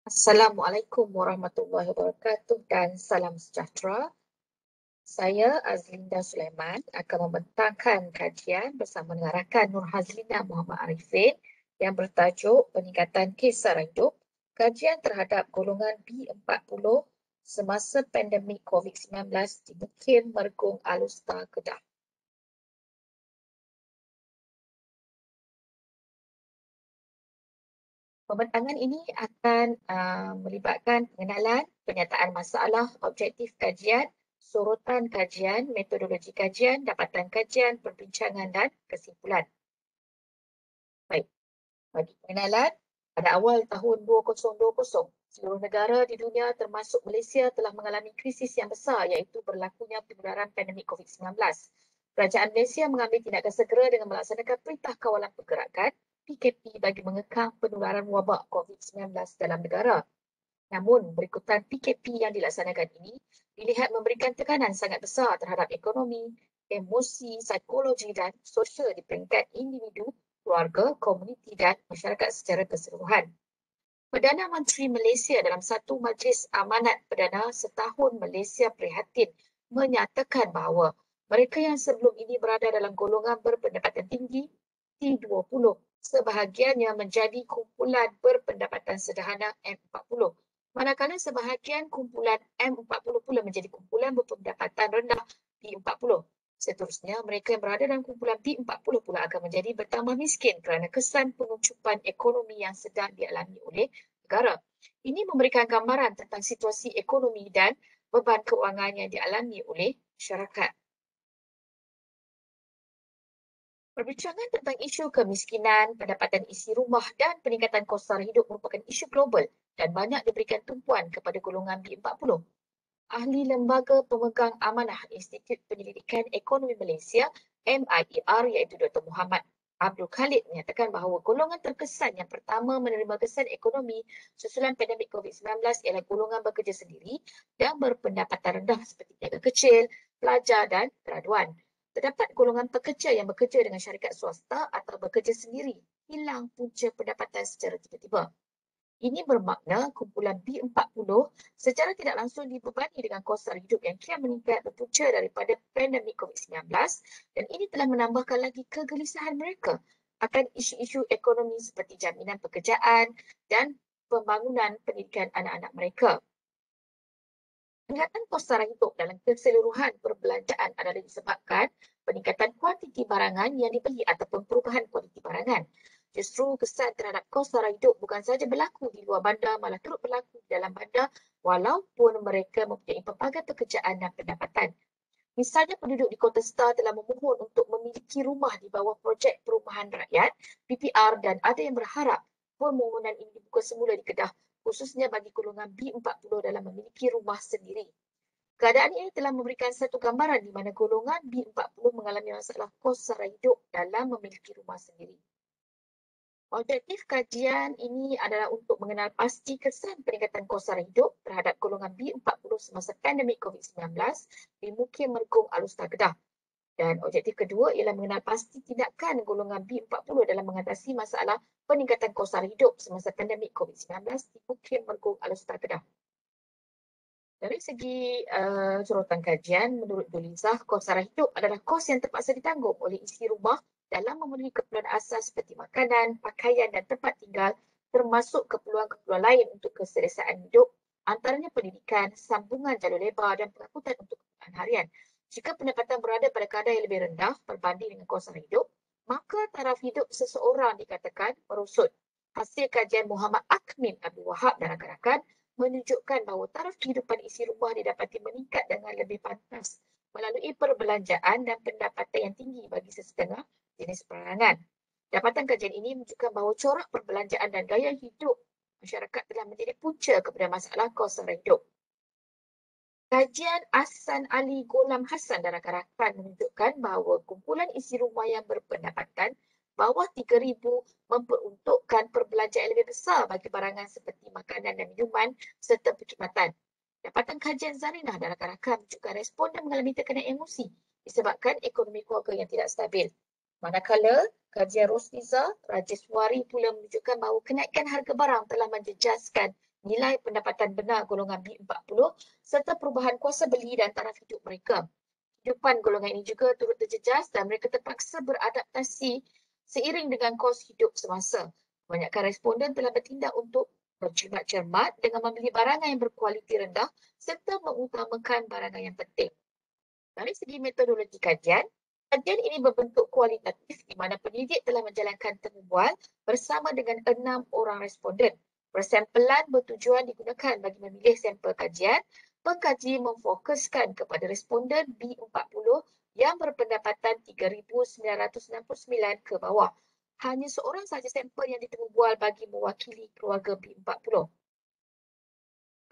Assalamualaikum warahmatullahi wabarakatuh dan salam sejahtera. Saya Azlinda Sulaiman akan membentangkan kajian bersama dengan rakan Nur Hazlina Muhammad Arifin yang bertajuk Peningkatan Kisar Hidup, Kajian terhadap golongan B40 semasa pandemik COVID-19 di Mukim Mergung Alustar Kedah. Pembentangan ini akan melibatkan pengenalan, penyataan masalah, objektif kajian, sorotan kajian, metodologi kajian, dapatan kajian, perbincangan dan kesimpulan. Baik, bagi pengenalan, pada awal tahun 2020, seluruh negara di dunia termasuk Malaysia telah mengalami krisis yang besar iaitu berlakunya penularan pandemik COVID-19. Kerajaan Malaysia mengambil tindakan segera dengan melaksanakan Perintah Kawalan Pergerakan PKP bagi mengekang penularan wabak COVID-19 dalam negara. Namun, berikutan PKP yang dilaksanakan ini dilihat memberikan tekanan sangat besar terhadap ekonomi, emosi, psikologi dan sosial di peringkat individu, keluarga, komuniti dan masyarakat secara keseluruhan. Perdana Menteri Malaysia dalam satu majlis amanat Perdana setahun Malaysia Prihatin menyatakan bahawa mereka yang sebelum ini berada dalam golongan berpendapatan tinggi T20 sebahagiannya menjadi kumpulan berpendapatan sederhana M40, manakala sebahagian kumpulan M40 pula menjadi kumpulan berpendapatan rendah P40. Seterusnya, mereka yang berada dalam kumpulan P40 pula akan menjadi bertambah miskin kerana kesan pengucupan ekonomi yang sedang dialami oleh negara. Ini memberikan gambaran tentang situasi ekonomi dan beban keuangan yang dialami oleh masyarakat. Perbincangan tentang isu kemiskinan, pendapatan isi rumah dan peningkatan kos sara hidup merupakan isu global dan banyak diberikan tumpuan kepada golongan B40. Ahli Lembaga Pemegang Amanah Institut Penyelidikan Ekonomi Malaysia MIER iaitu Dr. Muhammad Abdul Khalid menyatakan bahawa golongan terkesan yang pertama menerima kesan ekonomi susulan pandemik COVID-19 ialah golongan bekerja sendiri dan berpendapatan rendah seperti peniaga kecil, pelajar dan graduan. Terdapat golongan pekerja yang bekerja dengan syarikat swasta atau bekerja sendiri hilang punca pendapatan secara tiba-tiba. Ini bermakna kumpulan B40 secara tidak langsung dibebani dengan kos sara hidup yang kian meningkat berpunca daripada pandemik COVID-19 dan ini telah menambahkan lagi kegelisahan mereka akan isu-isu ekonomi seperti jaminan pekerjaan dan pembangunan pendidikan anak-anak mereka. Peningkatan kos sara hidup dalam keseluruhan perbelanjaan adalah disebabkan peningkatan kuantiti barangan yang dibeli ataupun perubahan kualiti barangan. Justru kesan terhadap kos sara hidup bukan sahaja berlaku di luar bandar, malah turut berlaku di dalam bandar walaupun mereka mempunyai pelbagai pekerjaan dan pendapatan. Misalnya penduduk di Kota Star telah memohon untuk memiliki rumah di bawah projek perumahan rakyat PPR dan ada yang berharap permohonan ini dibuka semula di Kedah khususnya bagi golongan B40 dalam memiliki rumah sendiri. Keadaan ini telah memberikan satu gambaran di mana golongan B40 mengalami masalah kos sara hidup dalam memiliki rumah sendiri. Objektif kajian ini adalah untuk mengenal pasti kesan peningkatan kos sara hidup terhadap golongan B40 semasa pandemik COVID-19 di Mukim Mergung Alustar Kedah. Dan objektif kedua ialah mengenal pasti tindakan golongan B40 dalam mengatasi masalah peningkatan kos sara hidup semasa pandemik COVID-19 di Mukim Mergung Alustar Kedah. Dari segi sorotan kajian, menurut Dulizah, kos sara hidup adalah kos yang terpaksa ditanggung oleh isi rumah dalam memenuhi keperluan asas seperti makanan, pakaian dan tempat tinggal, termasuk keperluan-keperluan lain untuk keselesaan hidup, antaranya pendidikan, sambungan jalur lebar dan pengangkutan untuk keperluan harian. Jika pendapatan berada pada kadar yang lebih rendah berbanding dengan kos sara hidup, maka taraf hidup seseorang dikatakan merosot. Hasil kajian Muhammad Akmin Abdul Wahab dan rakan-rakan menunjukkan bahawa taraf kehidupan isi rumah didapati meningkat dengan lebih pantas melalui perbelanjaan dan pendapatan yang tinggi bagi sesetengah jenis perangan. Dapatan kajian ini menunjukkan bahawa corak perbelanjaan dan gaya hidup masyarakat telah menjadi punca kepada masalah kos sara hidup. Kajian Ahsan Ali Ghulam Hassan dan rakan-rakan menunjukkan bahawa kumpulan isi rumah yang berpendapatan bawah 3,000 memperuntukkan perbelanjaan yang lebih besar bagi barangan seperti makanan dan minuman serta perkhidmatan. Dapatan kajian Zarinah dan rakan-rakan menunjukkan responden mengalami tekanan emosi disebabkan ekonomi keluarga yang tidak stabil. Manakala kajian Rosniza Rajeswari pula menunjukkan bahawa kenaikan harga barang telah menjejaskan nilai pendapatan benar golongan B40 serta perubahan kuasa beli dan taraf hidup mereka. Kehidupan golongan ini juga turut terjejas dan mereka terpaksa beradaptasi seiring dengan kos hidup semasa. Kebanyakan responden telah bertindak untuk berjimat cermat dengan membeli barangan yang berkualiti rendah serta mengutamakan barangan yang penting. Dari segi metodologi kajian, kajian ini berbentuk kualitatif di mana pendidik telah menjalankan temubual bersama dengan 6 orang responden. Persampelan bertujuan digunakan bagi memilih sampel kajian. Pengkaji memfokuskan kepada responden B40 yang berpendapatan 3,969 ke bawah. Hanya seorang sahaja sampel yang ditemubual bagi mewakili keluarga B40.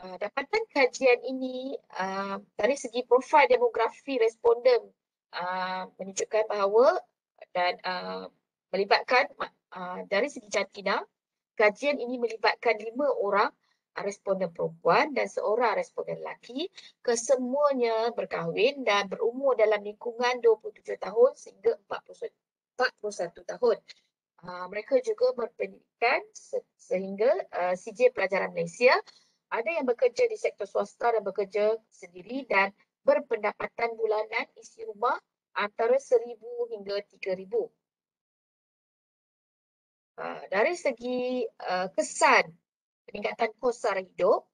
Dapatan kajian ini dari segi profil demografi responden menunjukkan bahawa dan melibatkan dari segi jantina, kajian ini melibatkan 5 orang responden perempuan dan seorang responden lelaki, kesemuanya berkahwin dan berumur dalam lingkungan 27 tahun sehingga 41 tahun. Mereka juga berpendidikan sehingga CJ Pelajaran Malaysia. Ada yang bekerja di sektor swasta dan bekerja sendiri dan berpendapatan bulanan isi rumah antara 1,000 hingga 3,000. Dari segi kesan peningkatan kos sara hidup,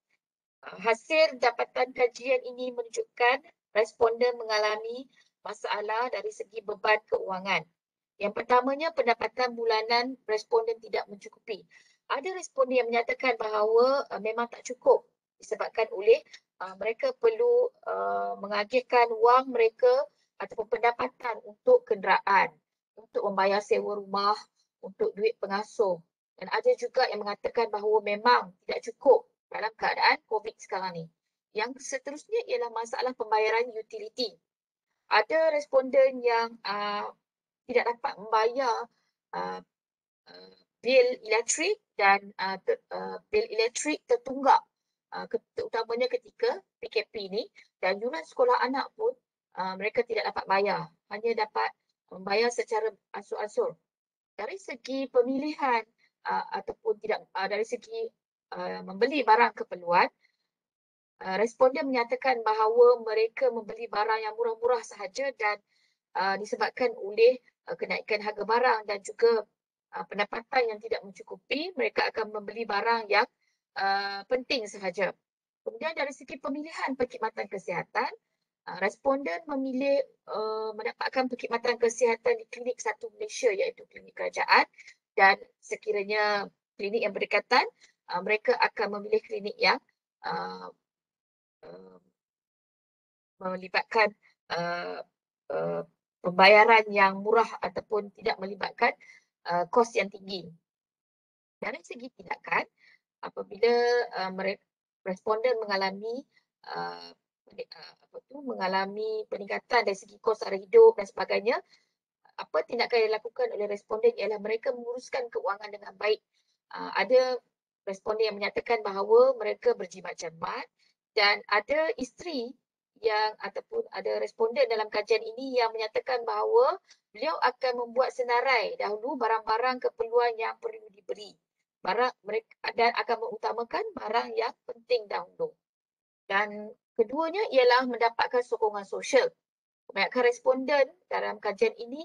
hasil dapatan kajian ini menunjukkan responden mengalami masalah dari segi beban keuangan. Yang pertamanya, pendapatan bulanan responden tidak mencukupi. Ada responden yang menyatakan bahawa memang tak cukup disebabkan oleh mereka perlu mengagihkan wang mereka ataupun pendapatan untuk kenderaan, untuk membayar sewa rumah, untuk duit pengasuh. Dan ada juga yang mengatakan bahawa memang tidak cukup dalam keadaan COVID sekarang ni. Yang seterusnya ialah masalah pembayaran utiliti. Ada responden yang tidak dapat membayar bil elektrik dan bil elektrik tertunggak, terutamanya ketika PKP ni, dan yuran sekolah anak pun mereka tidak dapat bayar, hanya dapat membayar secara ansur-ansur. Dari segi pemilihan ataupun tidak dari segi membeli barang keperluan, responden menyatakan bahawa mereka membeli barang yang murah-murah sahaja dan disebabkan oleh kenaikan harga barang dan juga pendapatan yang tidak mencukupi, mereka akan membeli barang yang penting sahaja. Kemudian dari segi pemilihan perkhidmatan kesihatan, responden memilih mendapatkan perkhidmatan kesihatan di klinik satu Malaysia iaitu klinik kerajaan, dan sekiranya klinik yang berdekatan, mereka akan memilih klinik yang melibatkan pembayaran yang murah ataupun tidak melibatkan kos yang tinggi. Dari segi tindakan, apabila responden mengalami mengalami peningkatan dari segi kos sara hidup dan sebagainya, apa tindakan yang dilakukan oleh responden ialah mereka menguruskan keuangan dengan baik. Ada responden yang menyatakan bahawa mereka berjimat cermat, dan ada isteri yang ataupun ada responden dalam kajian ini yang menyatakan bahawa beliau akan membuat senarai dahulu barang-barang keperluan yang perlu dibeli. Mereka dan akan mengutamakan barang yang penting dahulu. Dan keduanya ialah mendapatkan sokongan sosial. Kebanyakan responden dalam kajian ini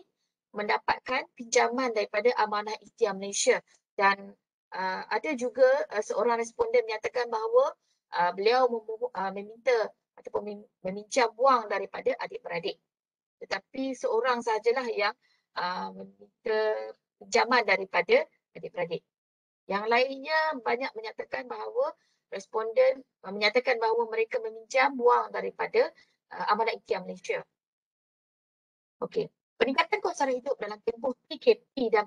mendapatkan pinjaman daripada Amanah Ikhtiar Malaysia, dan ada juga seorang responden menyatakan bahawa beliau meminta ataupun meminjam wang daripada adik-beradik. Tetapi seorang sahajalah yang meminta pinjaman daripada adik-beradik. Yang lainnya banyak menyatakan bahawa responden menyatakan bahawa mereka meminjam wang daripada Amanah Ikhtiar Malaysia. Okey, peningkatan kos sara hidup dalam tempoh PKP dan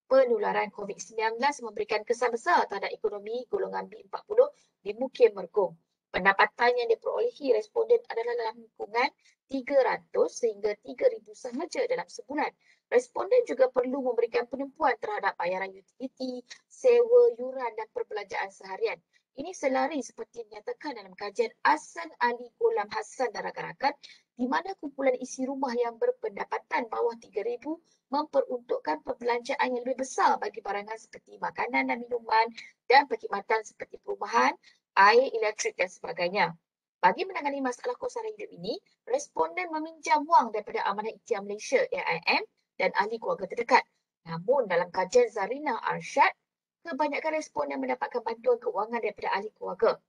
penularan COVID-19 memberikan kesan besar terhadap ekonomi golongan B40 di Mukim Mergong. Pendapatan yang diperolehi responden adalah dalam lingkungan 300 sehingga 3,000 sahaja dalam sebulan. Responden juga perlu memberikan penumpuan terhadap bayaran utiliti, sewa, yuran dan perbelanjaan seharian. Ini selari seperti dinyatakan dalam kajian Ahsan Ali Ghulam Hassan dan rakan-rakan, di mana kumpulan isi rumah yang berpendapatan bawah 3,000 memperuntukkan perbelanjaan yang lebih besar bagi barangan seperti makanan dan minuman dan perkhidmatan seperti perumahan, air, elektrik dan sebagainya. Bagi menangani masalah kos sara hidup ini, responden meminjam wang daripada Amanah Ikhtiar Malaysia AIM dan ahli keluarga terdekat. Namun dalam kajian Zarina Arsyad, kebanyakan responden mendapatkan bantuan kewangan daripada ahli keluarga.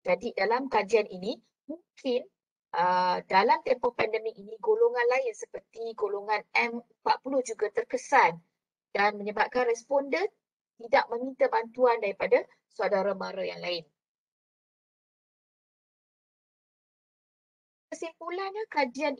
Jadi dalam kajian ini, mungkin dalam tempoh pandemik ini, golongan lain seperti golongan M40 juga terkesan dan menyebabkan responden tidak meminta bantuan daripada saudara mara yang lain. Kesimpulannya, kajian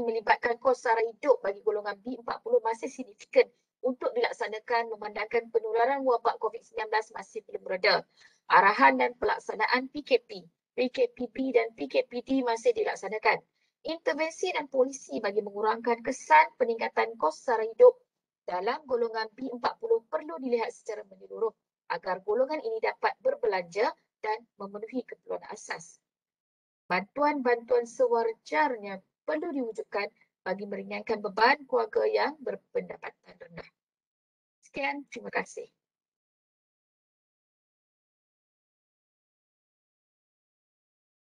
melibatkan kos sara hidup bagi golongan B40 masih signifikan untuk dilaksanakan memandangkan penularan wabak COVID-19 masih belum reda. Arahan dan pelaksanaan PKP, PKPB dan PKPD masih dilaksanakan. Intervensi dan polisi bagi mengurangkan kesan peningkatan kos sara hidup dalam golongan B40 perlu dilihat secara menyeluruh agar golongan ini dapat berbelanja dan memenuhi keperluan asas. Bantuan-bantuan sewajarnya perlu diwujudkan bagi meringankan beban keluarga yang berpendapatan rendah. Sekian, terima kasih.